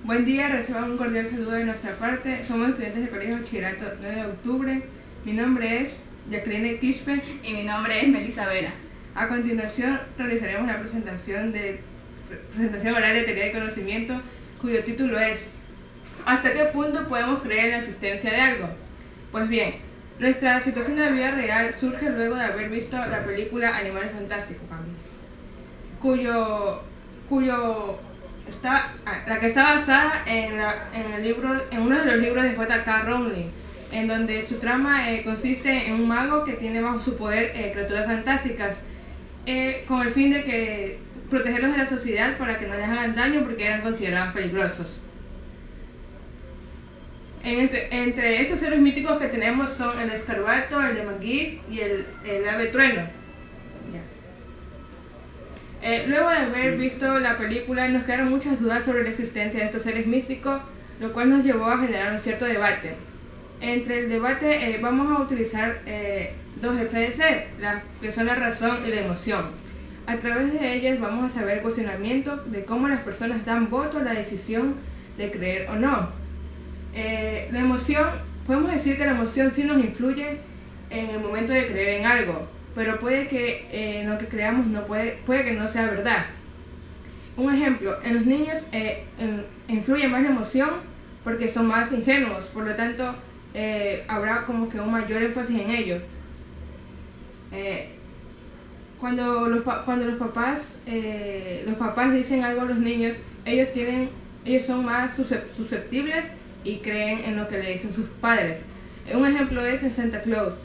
Buen día, reciban un cordial saludo de nuestra parte. Somos estudiantes del Colegio Bachillerato 9 de octubre. Mi nombre es Jacqueline Quispe. Y mi nombre es Melissa Vera. A continuación realizaremos la presentación oral de teoría de conocimiento, cuyo título es ¿hasta qué punto podemos creer en la existencia de algo? Pues bien, nuestra situación de la vida real surge luego de haber visto la película Animales Fantásticos, la que está basada en uno de los libros de J.K. Rowling, en donde su trama consiste en un mago que tiene bajo su poder criaturas fantásticas, con el fin de protegerlos de la sociedad para que no les hagan daño porque eran considerados peligrosos. Entre esos seres míticos que tenemos son el escarabajo, el de McGee y el ave trueno. Luego de haber visto la película nos quedaron muchas dudas sobre la existencia de estos seres místicos, lo cual nos llevó a generar un cierto debate. Entre el debate vamos a utilizar dos FDC, que son la razón y la emoción. A través de ellas vamos a saber el cuestionamiento de cómo las personas dan voto a la decisión de creer o no. La emoción, podemos decir que la emoción sí nos influye en el momento de creer en algo, pero puede que lo que creamos puede que no sea verdad. Un ejemplo, en los niños influye más la emoción porque son más ingenuos, por lo tanto habrá como que un mayor énfasis en ellos. Cuando los papás dicen algo a los niños, ellos son más susceptibles y creen en lo que le dicen sus padres. Un ejemplo es en Santa Claus.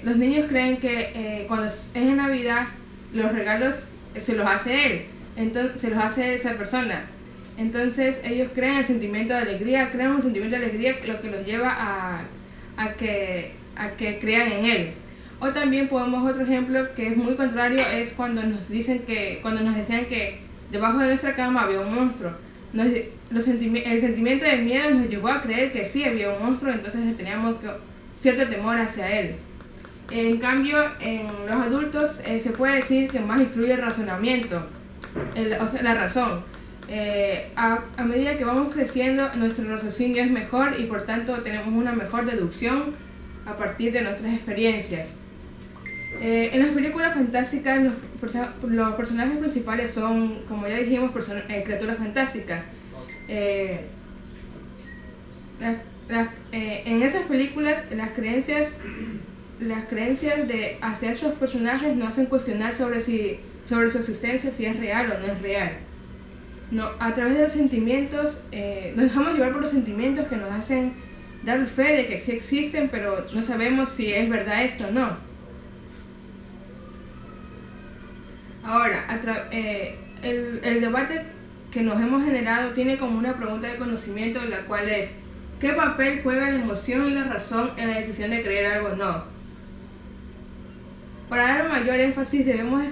Los niños creen que cuando es en Navidad los regalos se los hace él, entonces se los hace esa persona. Entonces ellos crean un sentimiento de alegría, lo que los lleva a que crean en él. O también otro ejemplo que es muy contrario es cuando nos decían que debajo de nuestra cama había un monstruo. El sentimiento de miedo nos llevó a creer que sí había un monstruo, entonces le teníamos cierto temor hacia él. En cambio, en los adultos se puede decir que más influye el razonamiento, la razón. A medida que vamos creciendo, nuestro raciocinio es mejor y por tanto tenemos una mejor deducción a partir de nuestras experiencias. En las películas fantásticas, los personajes principales son, como ya dijimos, criaturas fantásticas. En esas películas, las creencias hacia esos personajes nos hacen cuestionar sobre su existencia, si es real o no es real. A través de los sentimientos, nos dejamos llevar por los sentimientos que nos hacen dar fe de que sí existen, pero no sabemos si es verdad esto o no. Ahora, el debate que nos hemos generado tiene como una pregunta de conocimiento, la cual es: ¿qué papel juega la emoción y la razón en la decisión de creer algo o no? Para dar un mayor énfasis debemos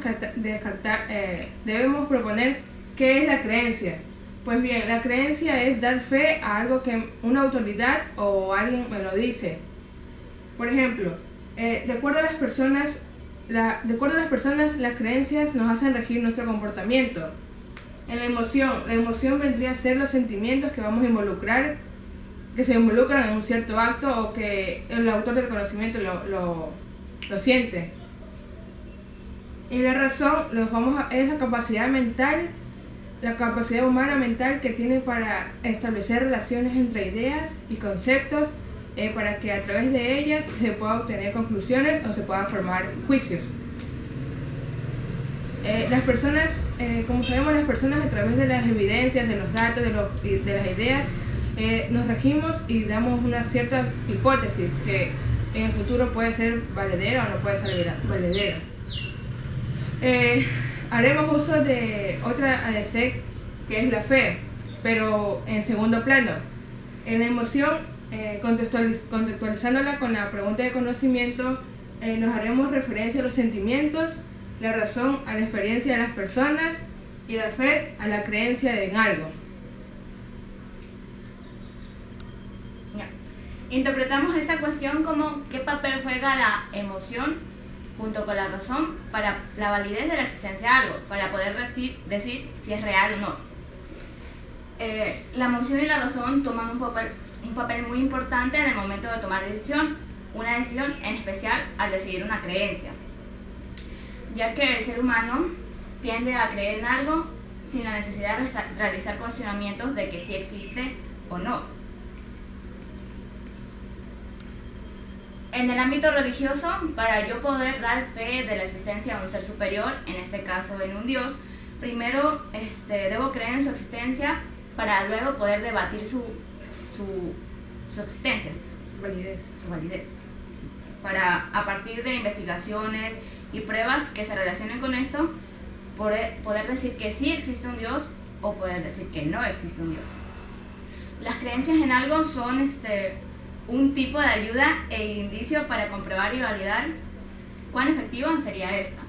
proponer ¿qué es la creencia? Pues bien, la creencia es dar fe a algo que una autoridad o alguien me lo dice. Por ejemplo, de acuerdo a las personas, las creencias nos hacen regir nuestro comportamiento. En la emoción vendría a ser los sentimientos que se involucran en un cierto acto o que el autor del conocimiento lo siente. Y la razón es la capacidad mental, la capacidad humana mental que tiene para establecer relaciones entre ideas y conceptos, para que a través de ellas se pueda obtener conclusiones o se puedan formar juicios. Como sabemos, las personas a través de las evidencias, de los datos, de las ideas, nos regimos y damos una cierta hipótesis que en el futuro puede ser valedera o no puede ser valedera. Haremos uso de otra ADC que es la fe, pero en segundo plano. En la emoción, contextualizándola con la pregunta de conocimiento, nos haremos referencia a los sentimientos, la razón a la experiencia de las personas y la fe a la creencia en algo. Interpretamos esta cuestión como qué papel juega la emoción junto con la razón para la validez de la existencia de algo, para poder decir si es real o no. La emoción y la razón toman un papel muy importante en el momento de tomar una decisión en especial al decidir una creencia, ya que el ser humano tiende a creer en algo sin la necesidad de realizar cuestionamientos de que sí existe o no. En el ámbito religioso, para yo poder dar fe de la existencia de un ser superior, en este caso en un Dios, primero debo creer en su existencia para luego poder debatir su existencia, su validez. Para, a partir de investigaciones y pruebas que se relacionen con esto, poder decir que sí existe un Dios o poder decir que no existe un Dios. Las creencias en algo son un tipo de ayuda e indicio para comprobar y validar cuán efectiva sería esta.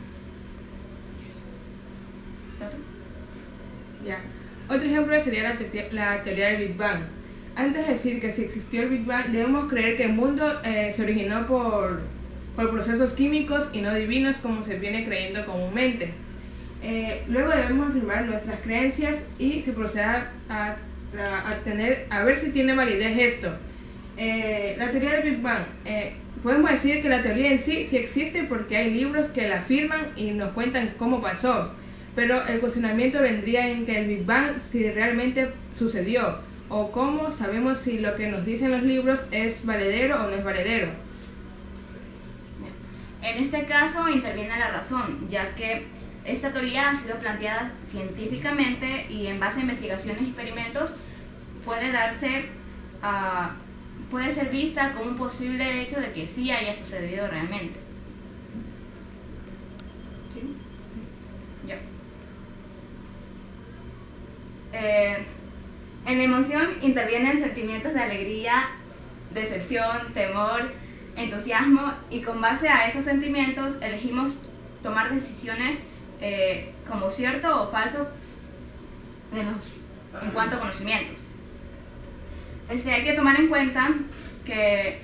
Ya. Otro ejemplo sería la teoría del Big Bang. Antes de decir que si existió el Big Bang, debemos creer que el mundo se originó por procesos químicos y no divinos como se viene creyendo comúnmente. Luego debemos afirmar nuestras creencias y se procede a ver si tiene validez esto. La teoría del Big Bang. Podemos decir que la teoría en sí existe porque hay libros que la afirman y nos cuentan cómo pasó. Pero el cuestionamiento vendría en que el Big Bang si realmente sucedió o cómo sabemos si lo que nos dicen los libros es valedero o no es valedero. En este caso interviene la razón, ya que esta teoría ha sido planteada científicamente y en base a investigaciones y experimentos puede ser vista como un posible hecho de que sí haya sucedido realmente. ¿Sí? Ya. En la emoción intervienen sentimientos de alegría, decepción, temor, entusiasmo, y con base a esos sentimientos elegimos tomar decisiones como cierto o falso en cuanto a conocimientos. Hay que tomar en cuenta que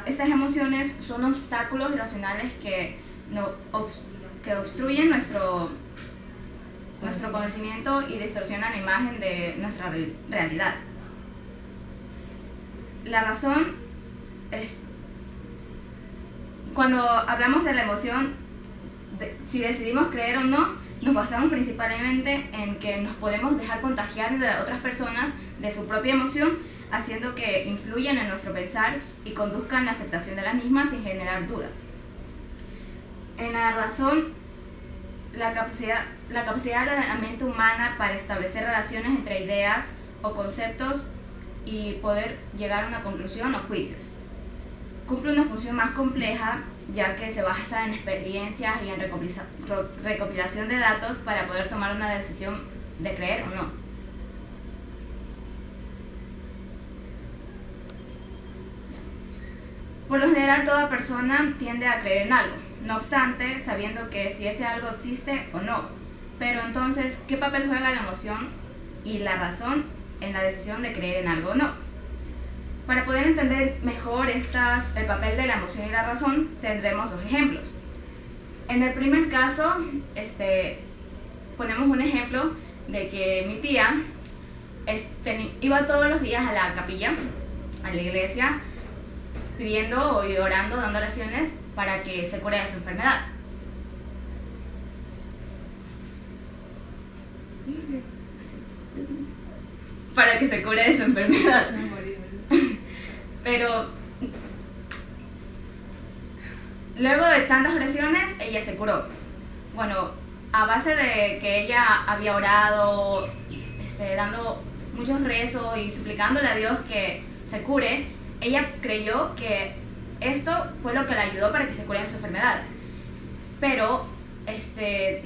estas emociones son obstáculos irracionales que obstruyen nuestro conocimiento y distorsionan la imagen de nuestra realidad. La razón es, cuando hablamos de la emoción, si decidimos creer o no, nos basamos principalmente en que nos podemos dejar contagiar de otras personas de su propia emoción, haciendo que influyan en nuestro pensar y conduzcan la aceptación de las mismas sin generar dudas. En la razón, la capacidad de la mente humana para establecer relaciones entre ideas o conceptos y poder llegar a una conclusión o juicios. Cumple una función más compleja, ya que se basa en experiencias y en recopilación de datos para poder tomar una decisión de creer o no. Por lo general, toda persona tiende a creer en algo, no obstante, sabiendo que si ese algo existe o no. Pero entonces, ¿qué papel juega la emoción y la razón en la decisión de creer en algo o no? Para poder entender mejor el papel de la emoción y la razón, tendremos dos ejemplos. En el primer caso, ponemos un ejemplo de que mi tía iba todos los días a la capilla, a la iglesia, pidiendo y orando, dando oraciones para que se cure de su enfermedad. Para que se cure de su enfermedad. Pero luego de tantas oraciones, ella se curó. Bueno, a base de que ella había orado, dando muchos rezos y suplicándole a Dios que se cure, ella creyó que esto fue lo que le ayudó para que se cure de su enfermedad. Pero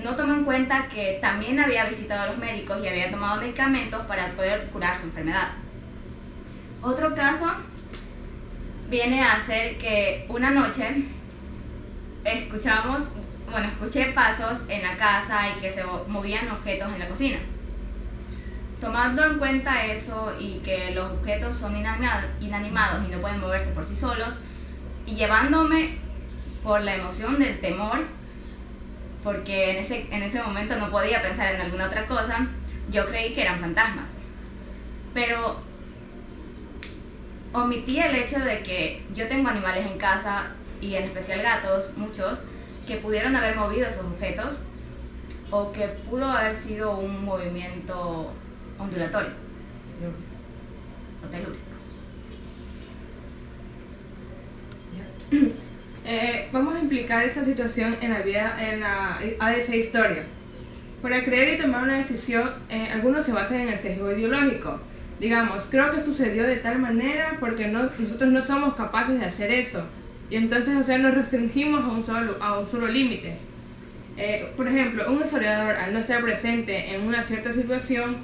no tomó en cuenta que también había visitado a los médicos y había tomado medicamentos para poder curar su enfermedad. Otro caso viene a ser que una noche escuché pasos en la casa y que se movían objetos en la cocina. Tomando en cuenta eso y que los objetos son inanimados y no pueden moverse por sí solos, y llevándome por la emoción del temor, porque en ese momento no podía pensar en alguna otra cosa, yo creí que eran fantasmas. pero omití el hecho de que yo tengo animales en casa, y en especial gatos, muchos, que pudieron haber movido esos objetos, o que pudo haber sido un movimiento ondulatorio o telúrico. Vamos a implicar esta situación en la ADC historia. Para creer y tomar una decisión, algunos se basan en el sesgo ideológico. Digamos, creo que sucedió de tal manera porque nosotros no somos capaces de hacer eso. Y entonces, nos restringimos a un solo límite. Por ejemplo, un historiador, al no estar presente en una cierta situación,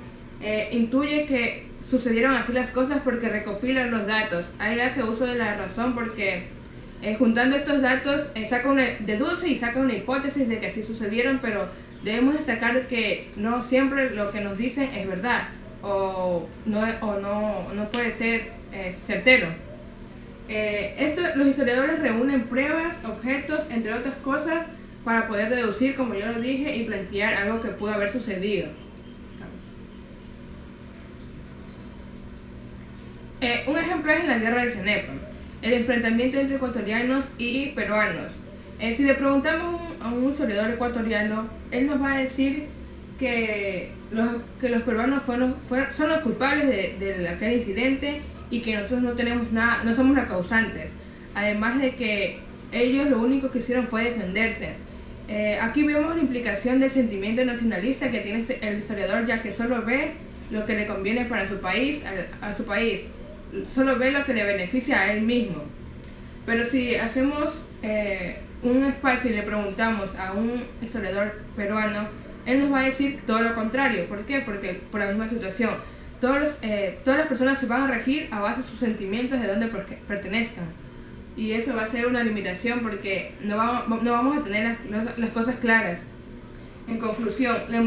intuye que sucedieron así las cosas porque recopilan los datos. Ahí hace uso de la razón porque juntando estos datos deduce y saca una hipótesis de que así sucedieron, pero debemos destacar que no siempre lo que nos dicen es verdad o no puede ser certero. Los historiadores reúnen pruebas, objetos, entre otras cosas, para poder deducir, como yo lo dije, y plantear algo que pudo haber sucedido. Un ejemplo es en la guerra del Cenepa, el enfrentamiento entre ecuatorianos y peruanos. Si le preguntamos a un historiador ecuatoriano, él nos va a decir que los peruanos son los culpables de aquel incidente y que nosotros no tenemos nada, no somos los causantes. Además de que ellos lo único que hicieron fue defenderse. Aquí vemos la implicación del sentimiento nacionalista que tiene el historiador, ya que solo ve lo que le conviene para su país, a su país, solo ve lo que le beneficia a él mismo. Pero si hacemos un espacio y le preguntamos a un historiador peruano, él nos va a decir todo lo contrario. ¿Por qué? Porque por la misma situación. Todas las personas se van a regir a base de sus sentimientos de dónde pertenezcan. Y eso va a ser una limitación porque no vamos a tener las cosas claras. En conclusión, la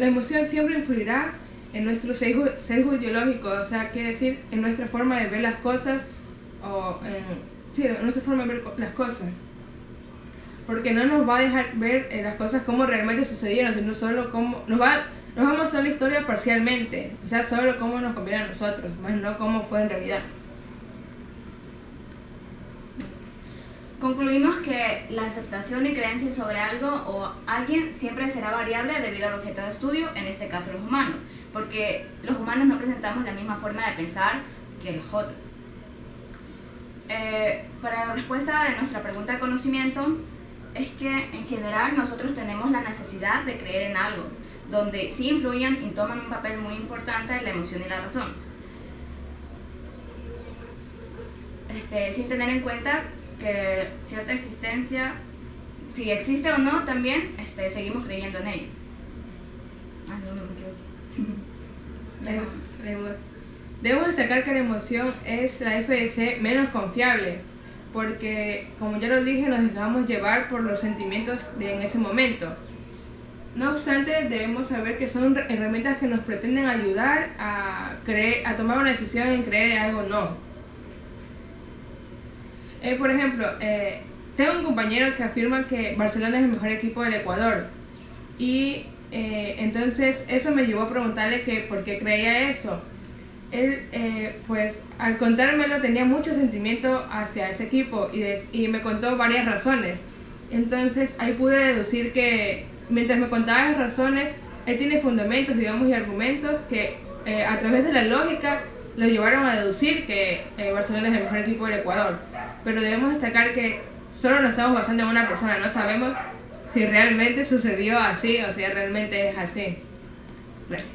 emoción siempre influirá en nuestro sesgo ideológico, o sea, quiere decir en nuestra forma de ver las cosas, en nuestra forma de ver las cosas. Porque no nos va a dejar ver las cosas como realmente sucedieron, sino solo como nos vamos a hacer la historia parcialmente, o sea, solo cómo nos conviene a nosotros, más no cómo fue en realidad. Concluimos que la aceptación y creencia sobre algo o alguien siempre será variable debido al objeto de estudio, en este caso los humanos, porque los humanos no presentamos la misma forma de pensar que los otros. Para la respuesta de nuestra pregunta de conocimiento, es que en general nosotros tenemos la necesidad de creer en algo, donde sí influyen y toman un papel muy importante la emoción y la razón. Sin tener en cuenta que cierta existencia, si existe o no, también seguimos creyendo en ello. Debemos destacar que la emoción es la FDC menos confiable, porque, como ya lo dije, nos dejamos llevar por los sentimientos en ese momento. No obstante, debemos saber que son herramientas que nos pretenden ayudar a tomar una decisión en creer en algo o no. Por ejemplo, tengo un compañero que afirma que Barcelona es el mejor equipo del Ecuador. Y entonces eso me llevó a preguntarle que por qué creía eso. Él, pues al contármelo, tenía mucho sentimiento hacia ese equipo y me contó varias razones. Entonces ahí pude deducir que mientras me contaba las razones, él tiene fundamentos, digamos, y argumentos que a través de la lógica lo llevaron a deducir que Barcelona es el mejor equipo del Ecuador. Pero debemos destacar que solo nos estamos basando en una persona, no sabemos si realmente sucedió así o si realmente es así. Gracias.